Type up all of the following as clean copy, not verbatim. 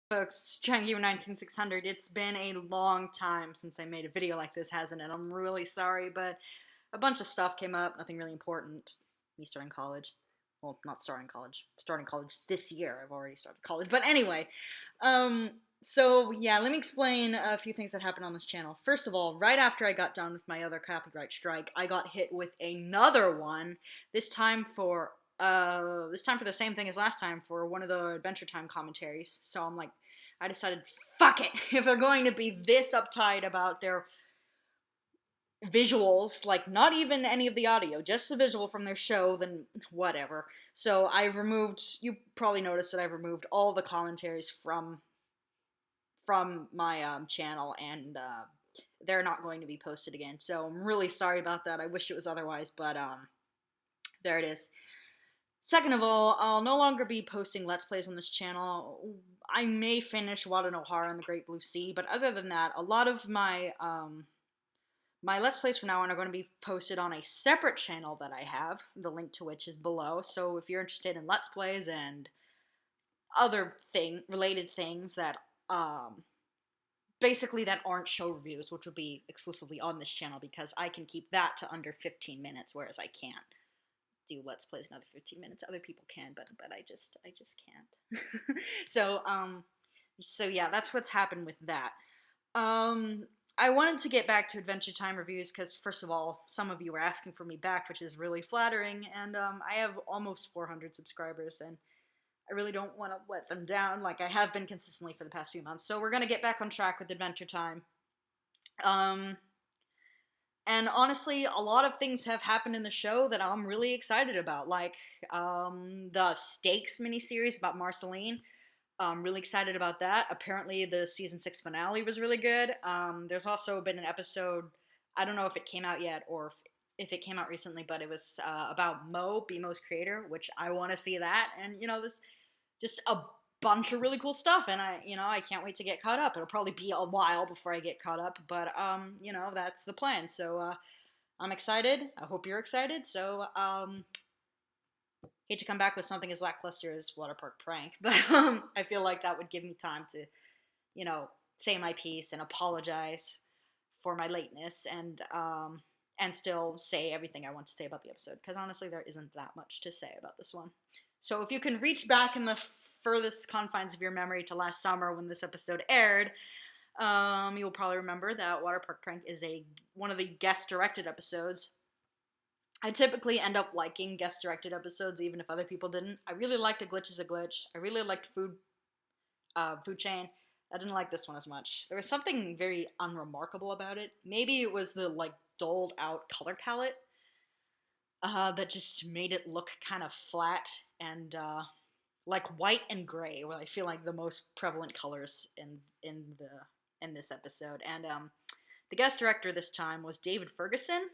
Folks, Changi 19600. It's been a long time since I made a video like this, hasn't it? I'm really sorry, but a bunch of stuff came up, nothing really important. Me starting college. Well, not starting college. Starting college this year. I've already started college. But anyway, um, so yeah, let me explain a few things that happened on this channel. First of all, right after I got done with my other copyright strike, I got hit with another one, this time for the same thing as last time, for one of the Adventure Time commentaries. So I'm like, I decided, fuck it. If they're going to be this uptight about their visuals, like not even any of the audio, just the visual from their show, then whatever. So I've removed, you probably noticed that I've removed all the commentaries from my channel, and they're not going to be posted again. So I'm really sorry about that. I wish it was otherwise, but there it is. Second of all, I'll no longer be posting Let's Plays on this channel. I may finish Wada no Hara and the Great Blue Sea, but other than that, a lot of my Let's Plays from now on are going to be posted on a separate channel that I have, the link to which is below. So if you're interested in Let's Plays and other related things that basically that aren't show reviews, which will be exclusively on this channel, because I can keep that to under 15 minutes, whereas I can't do Let's Plays another 15 minutes. Other people can, but I just can't. So yeah, that's what's happened with that. I wanted to get back to Adventure Time reviews because, first of all, some of you were asking for me back, which is really flattering, and I have almost 400 subscribers, and I really don't want to let them down like I have been consistently for the past few months. So we're going to get back on track with Adventure Time. And honestly, a lot of things have happened in the show that I'm really excited about, like the Stakes miniseries about Marceline. I'm really excited about that. Apparently, the season 6 finale was really good. There's also been an episode, I don't know if it came out yet or if it came out recently, but it was about Mo, BMO's creator, which I want to see that. And, there's just a bunch of really cool stuff, and I can't wait to get caught up. It'll probably be a while before I get caught up, but, that's the plan. So, I'm excited. I hope you're excited. So, hate to come back with something as lackluster as Water Park Prank, but I feel like that would give me time to, say my piece and apologize for my lateness, and still say everything I want to say about the episode, because honestly, there isn't that much to say about this one. So if you can reach back in the furthest confines of your memory to last summer when this episode aired, you'll probably remember that Water Park Prank is one of the guest-directed episodes. I typically end up liking guest-directed episodes, even if other people didn't. I really liked A Glitch is a Glitch. I really liked Food Chain. I didn't like this one as much. There was something very unremarkable about it. Maybe it was the, dulled out color palette that just made it look kind of flat and, white and gray, where I feel like the most prevalent colors in this episode. And, the guest director this time was David Ferguson,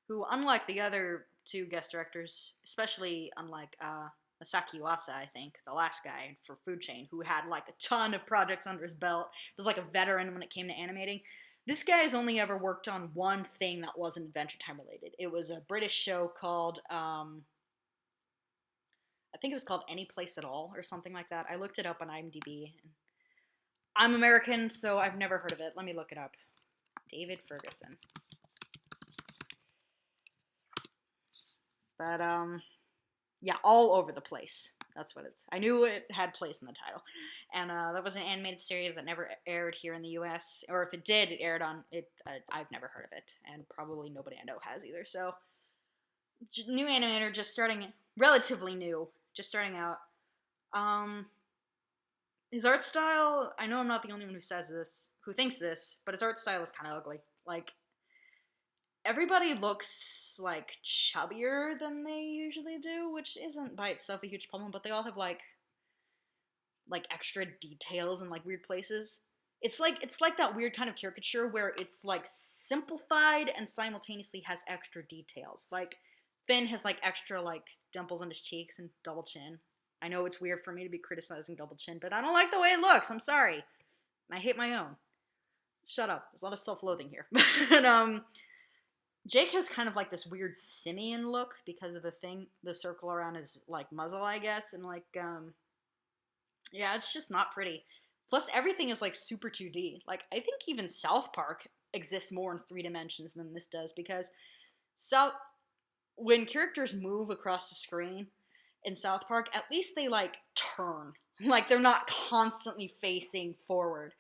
who, unlike the other two guest directors, especially unlike Masaki Yuasa, I think, the last guy for Food Chain, who had a ton of projects under his belt, was a veteran when it came to animating. This guy has only ever worked on one thing that wasn't Adventure Time related. It was a British show called, I think it was called Any Place at All, or something like that. I looked it up on IMDb. I'm American, so I've never heard of it. Let me look it up. David Ferguson. But, yeah, all over the place. That's what it's. I knew it had place in the title. And that was an animated series that never aired here in the US. Or if it did, it aired on it. I've never heard of it. And probably nobody I know has either. So, new animator, just starting, relatively new, just starting out. His art style, I know I'm not the only one who thinks this, but his art style is kind of ugly. Everybody looks chubbier than they usually do, which isn't by itself a huge problem, but they all have extra details in weird places. It's like that weird kind of caricature where it's simplified and simultaneously has extra details. Finn has extra dimples in his cheeks and double chin. I know it's weird for me to be criticizing double chin, but I don't like the way it looks. I'm sorry. I hate my own. Shut up. There's a lot of self-loathing here. But, Jake has kind of this weird simian look because of the circle around his muzzle, I guess, and yeah, it's just not pretty. Plus, everything is like super 2D. Like, I think even South Park exists more in 3 dimensions than this does because South when characters move across the screen in South Park, at least they like turn. Like they're not constantly facing forward.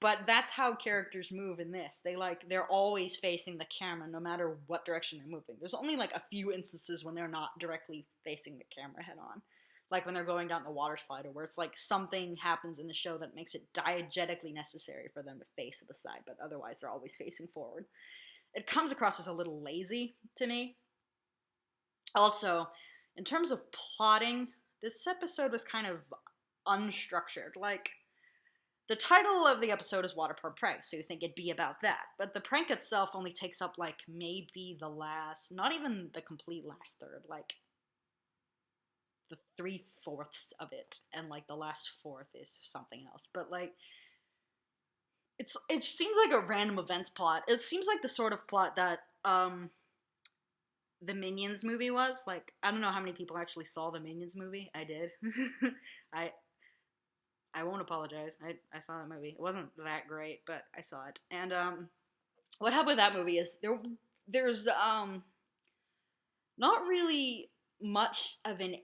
But that's how characters move in this. They're always facing the camera no matter what direction they're moving. There's only like a few instances when they're not directly facing the camera head on. Like when they're going down the water slide or where it's like something happens in the show that makes it diegetically necessary for them to face to the side, but otherwise they're always facing forward. It comes across as a little lazy to me. Also, in terms of plotting, this episode was kind of unstructured. Like, the title of the episode is Water Park Prank, so you think it'd be about that. But the prank itself only takes up, like, maybe the last, not even the complete last third, like, the 3/4 of it. And, like, the last fourth is something else. But, like, it seems like a random events plot. It seems like the sort of plot that, the Minions movie was. Like, I don't know how many people actually saw the Minions movie. I did. I I won't apologize. I saw that movie. It wasn't that great, but I saw it. And what happened with that movie is there's not really much of an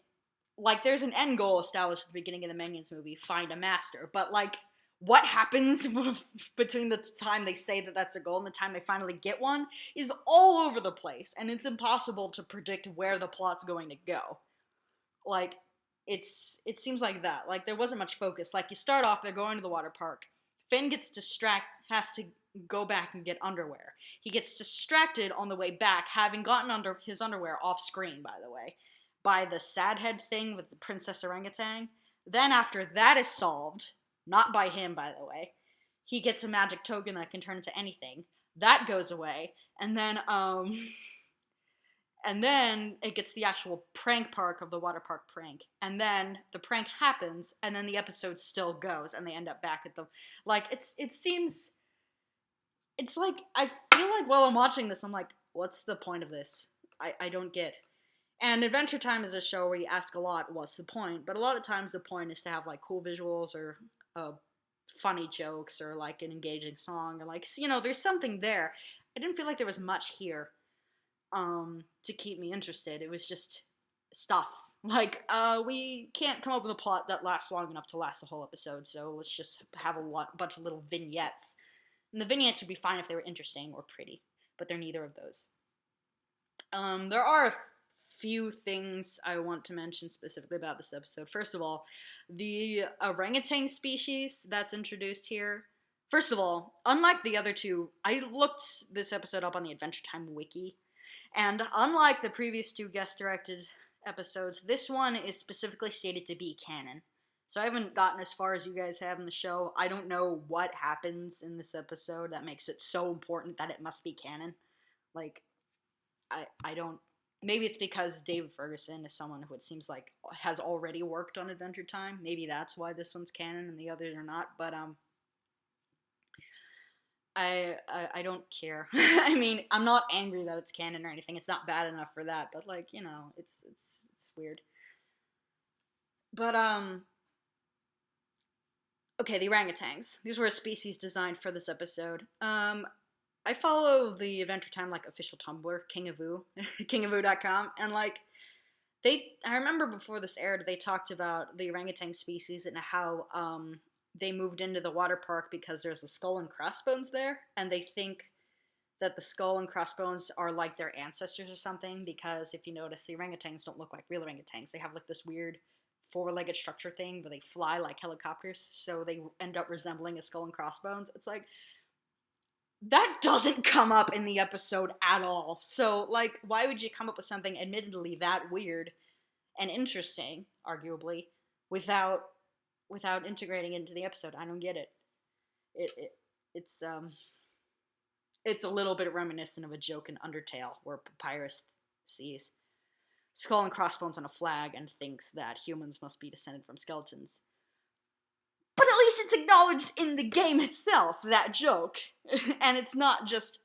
like there's an end goal established at the beginning of the Minions movie, find a master, but like what happens between the time they say that that's a goal and the time they finally get one is all over the place, and it's impossible to predict where the plot's going to go. Like, it seems like that. Like, there wasn't much focus. Like, you start off, they're going to the water park. Finn has to go back and get underwear. He gets distracted on the way back, having gotten under his underwear off screen, by the way, by the sad head thing with the princess orangutan. Then after that is solved, not by him, by the way, he gets a magic token that can turn into anything. That goes away, and then it gets the actual prank part of the water park prank, and then the prank happens, and then the episode still goes, and they end up back at the like. It's like I feel like while I'm watching this, I'm like, what's the point of this? I don't get. And Adventure Time is a show where you ask a lot, what's the point? But a lot of times the point is to have like cool visuals or funny jokes or like an engaging song or like, you know, there's something there. I didn't feel like there was much here to keep me interested. It was just stuff. Like, we can't come up with a plot that lasts long enough to last a whole episode, so let's just have bunch of little vignettes. And the vignettes would be fine if they were interesting or pretty, but they're neither of those. There are a few things I want to mention specifically about this episode. First of all, the orangutan species that's introduced here. First of all, unlike the other two, I looked this episode up on the Adventure Time wiki, and unlike the previous two guest-directed episodes, this one is specifically stated to be canon. So I haven't gotten as far as you guys have in the show. I don't know what happens in this episode that makes it so important that it must be canon. Like, I don't... Maybe it's because David Ferguson is someone who it seems like has already worked on Adventure Time. Maybe that's why this one's canon and the others are not. But I don't care. I mean, I'm not angry that it's canon or anything. It's not bad enough for that. But like, you know, it's weird. But okay, the orangutans. These were a species designed for this episode. I follow the Adventure Time, like, official Tumblr, King of Voo, kingofvoo.com, and, like, I remember before this aired, they talked about the orangutan species and how, they moved into the water park because there's a skull and crossbones there, and they think that the skull and crossbones are, like, their ancestors or something, because if you notice, the orangutans don't look like real orangutans. They have, like, this weird four-legged structure thing where they fly like helicopters, so they end up resembling a skull and crossbones. It's like, that doesn't come up in the episode at all. So, like, why would you come up with something admittedly that weird and interesting, arguably, without integrating it into the episode? I don't get it. It's a little bit reminiscent of a joke in Undertale where Papyrus sees skull and crossbones on a flag and thinks that humans must be descended from skeletons. But at least it's acknowledged in the game itself, that joke. And it's not just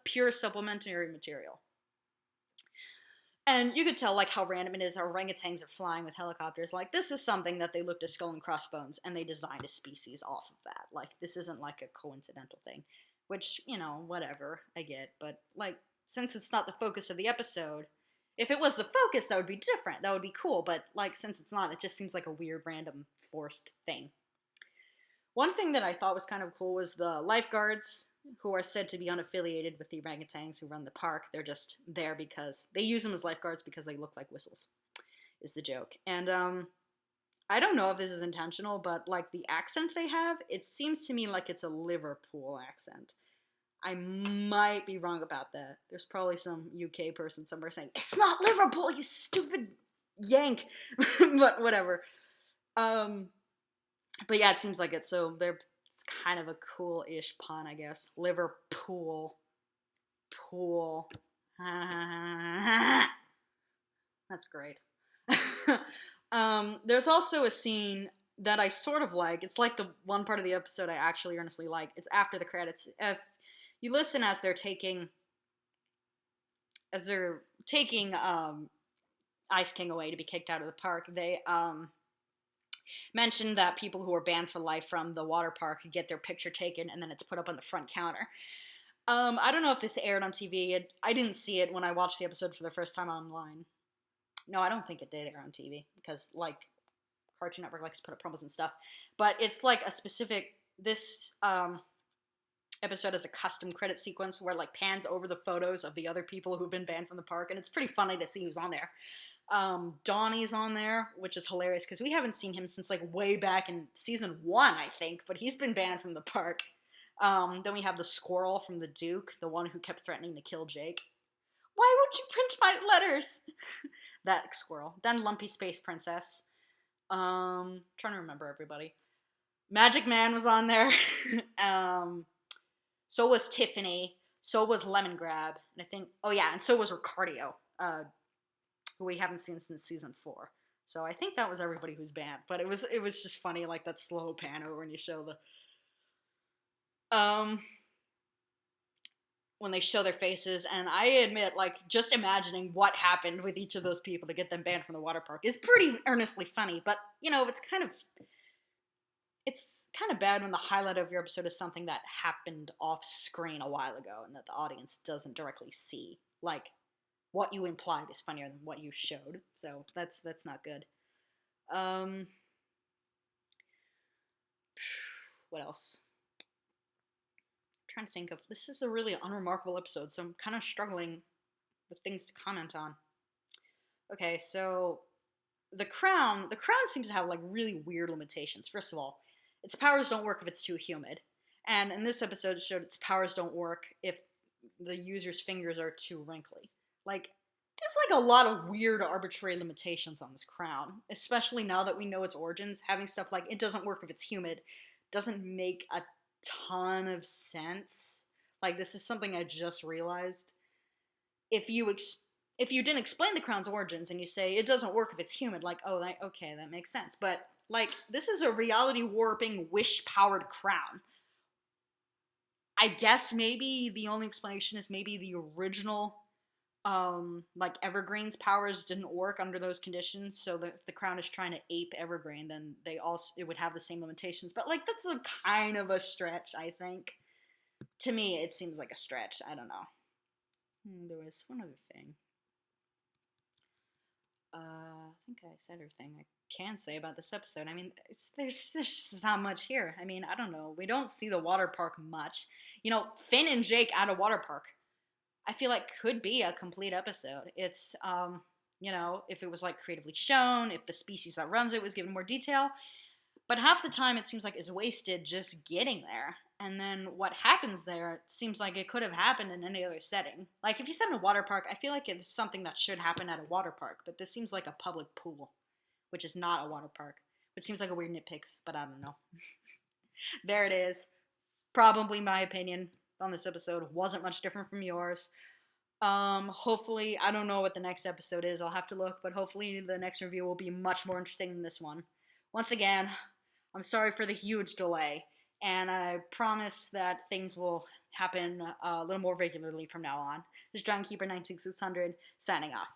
pure supplementary material. And you could tell, like, how random it is. Orangutans are flying with helicopters. Like, this is something that they looked at Skull and Crossbones, and they designed a species off of that. Like, this isn't, like, a coincidental thing. Which, you know, whatever, I get. But, like, since it's not the focus of the episode, if it was the focus, that would be different. That would be cool. But, like, since it's not, it just seems like a weird, random, forced thing. One thing that I thought was kind of cool was the lifeguards, who are said to be unaffiliated with the orangutans who run the park. They're just there because they use them as lifeguards because they look like whistles, is the joke. And I don't know if this is intentional, but like the accent they have, it seems to me like it's a Liverpool accent. I might be wrong about that. There's probably some UK person somewhere saying, "It's not Liverpool, you stupid Yank." But whatever. But yeah, it seems like it. So it's kind of a cool-ish pun, I guess. Liverpool. Pool. That's great. There's also a scene that I sort of like. It's like the one part of the episode I actually earnestly like. It's after the credits. If you listen as they're taking Ice King away to be kicked out of the park, they mentioned that people who are banned for life from the water park get their picture taken and then it's put up on the front counter. I don't know if this aired on TV. I didn't see it when I watched the episode for the first time online. No, I don't think it did air on TV because, like, Cartoon Network likes to put up promos and stuff. But it's like a specific. This episode is a custom credit sequence where like pans over the photos of the other people who've been banned from the park, and it's pretty funny to see who's on there. Donnie's on there, which is hilarious because we haven't seen him since like way back in season 1, I think, but he's been banned from the park. Then we have the squirrel from the Duke, the one who kept threatening to kill Jake. Why won't you print my letters? That squirrel. Then Lumpy Space Princess. Trying to remember everybody. Magic Man was on there. So was Tiffany. So was Lemon Grab. And I think, oh yeah, and so was Ricardio, who we haven't seen since season 4. So I think that was everybody who's banned. But it was just funny, like that slow pan over when you show the when they show their faces, and I admit, like, just imagining what happened with each of those people to get them banned from the water park is pretty earnestly funny, but, you know, it's kind of bad when the highlight of your episode is something that happened off screen a while ago and that the audience doesn't directly see. Like, what you implied is funnier than what you showed, so that's not good. What else? Trying to think of, this is a really unremarkable episode, so I'm kind of struggling with things to comment on. Okay, so the crown seems to have like really weird limitations. First of all, its powers don't work if it's too humid, and in this episode it showed its powers don't work if the user's fingers are too wrinkly. Like, there's like a lot of weird arbitrary limitations on this crown, especially now that we know its origins. Having stuff like it doesn't work if it's humid doesn't make a ton of sense. Like, this is something I just realized. If you didn't explain the crown's origins and you say it doesn't work if it's humid, like, oh, okay, that makes sense. But like, this is a reality warping wish powered crown. I guess maybe the only explanation is maybe the original like Evergreen's powers didn't work under those conditions, so that if the crown is trying to ape Evergreen, then it would have the same limitations. But like, that's a kind of a stretch, I think. To me, it seems like a stretch. I don't know. There was one other thing. I think I said everything I can say about this episode. I mean, there's just not much here. I mean, I don't know. We don't see the water park much. You know, Finn and Jake at a water park, I feel like could be a complete episode. It's, you know, if it was like creatively shown, if the species that runs it was given more detail. But half the time it seems like is wasted just getting there. And then what happens there seems like it could have happened in any other setting. Like, if you said in a water park, I feel like it's something that should happen at a water park. But this seems like a public pool, which is not a water park. Which seems like a weird nitpick, but I don't know. There it is. Probably my opinion on this episode. Wasn't much different from yours. Hopefully, I don't know what the next episode is. I'll have to look, but hopefully the next review will be much more interesting than this one. Once again, I'm sorry for the huge delay, and I promise that things will happen a little more regularly from now on. This is John Keeper 96600 signing off.